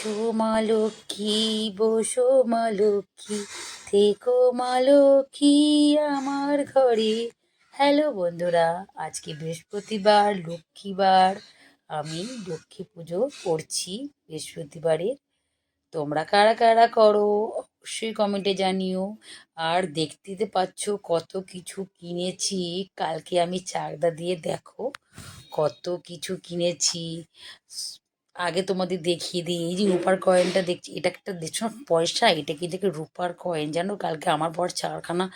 বসো মা লক্ষ্মী, বসো মা লক্ষ্মী, থেকো মা লক্ষ্মী আমার ঘরে। হ্যালো বন্ধুরা, আজকে বৃহস্পতিবার, লক্ষ্মীবার। আমি লক্ষ্মী পুজো করছি বৃহস্পতিবারে। তোমরা কারা কারা করো অবশ্যই কমেন্টে জানিও। আর দেখতে পাচ্ছ কত কিছু কিনেছি। কালকে আমি চাকদা দিয়ে দেখো কত কিছু কিনেছি। আগে তোমাদের দেখিয়ে দিই, এই যে রূপার কয়েনটা দেখছি, এটা একটা দেখছো না পয়সা, এটা কি দেখে রূপার কয়েন জানো। কালকে আমার বর 4খানা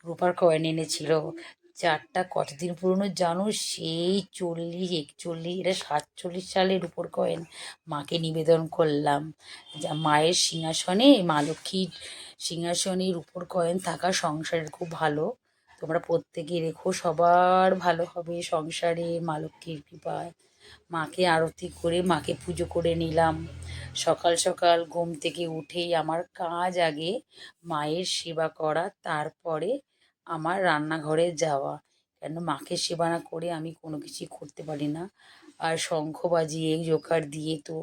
রূপার কয়েন এনেছিল। চারটা কতদিন পুরনো জানো, সেই 40 41, এটা 47 সালের রূপোর কয়েন। মাকে নিবেদন করলাম। যা মায়ের সিংহাসনে, মা লক্ষ্মীর সিংহাসনে রূপোর কয়েন থাকা সংসারের খুব ভালো। তোমরা প্রত্যেকে রেখো, সবার ভালো হবে সংসারে মা লক্ষ্মীর কৃপায়। মাকে আরতি করে মাকে পুজো করে নিলাম। সকাল সকাল ঘুম থেকে উঠেই আমার কাজ আগে মায়ের সেবা করা, তারপরে আমার রান্নাঘরে যাওয়া। কেন মাকে সেবা না করে আমি কোনো কিছুই করতে পারি না। আর শঙ্খ বাজিয়ে জোকার দিয়ে তো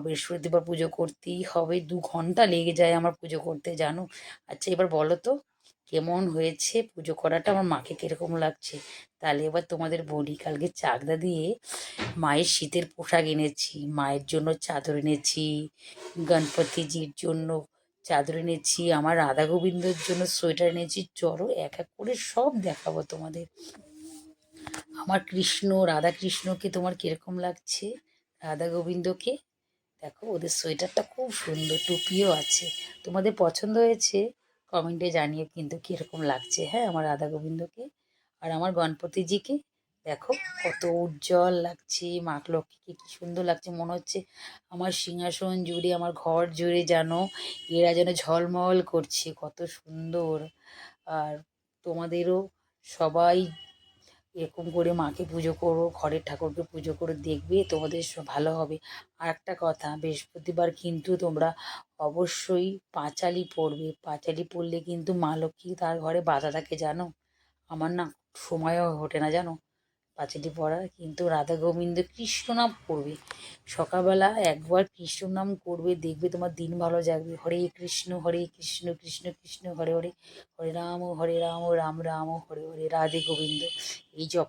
বৃহস্পতিবার পুজো করতেই হবে। 2 ঘন্টা লেগে যায় আমার পুজো করতে জানো। আচ্ছা এবার বলো তো কেমন হয়েছে পুজো করাটা, আমার মাকে কিরকম লাগছে। তাহলে এবার তোমাদের বলি, কালকে চাকদা দিয়ে মায়ের শীতের পোশাক এনেছি, মায়ের জন্য চাদর এনেছি, গণপতিজির জন্য চাদর এনেছি, আমার রাধা গোবিন্দর জন্য সোয়েটার এনেছি। চলো এক এক করে সব দেখাবো তোমাদের। আমার কৃষ্ণ, রাধা কৃষ্ণকে তোমার কিরকম লাগছে, রাধা গোবিন্দকে দেখো, ওদের সোয়েটারটা খুব সুন্দর, টুপিও আছে। তোমাদের পছন্দ হয়েছে কমেন্টে জানিয়ে কিন্তু কীরকম লাগছে। হ্যাঁ, আমার রাধা গোবিন্দকে। আর আমার গণপতিজিকে দেখো কত উজ্জ্বল লাগছে, মা লক্ষ্মীকে কী সুন্দর লাগছে। মনে হচ্ছে আমার সিংহাসন জুড়ে, আমার ঘর জুড়ে যেন এরা যেন ঝলমল করছে, কত সুন্দর। আর তোমাদেরও সবাই এরকম করে মাকে পুজো করো, ঘরের ঠাকুরকে পুজো করে দেখবে, তোমাদের ভালো হবে। আর একটা কথা, বৃহস্পতিবার কিন্তু তোমরা অবশ্যই পাঁচালি পড়বে। পাঁচালি পড়লে কিন্তু মা লক্ষ্মী তার ঘরে বাধা থাকে জানো। আমার না সময়ও ওঠে না জানো পাঁচালি পড়ার। কিন্তু রাধা গোবিন্দ কৃষ্ণ নাম করবে, সকালবেলা একবার কৃষ্ণ নাম করবে, দেখবে তোমার দিন ভালো যাবে। হরে কৃষ্ণ কৃষ্ণ কৃষ্ণ হরে হরে, হরে রাম রাম রাম হরে হরে, রাধে গোবিন্দ এই জপ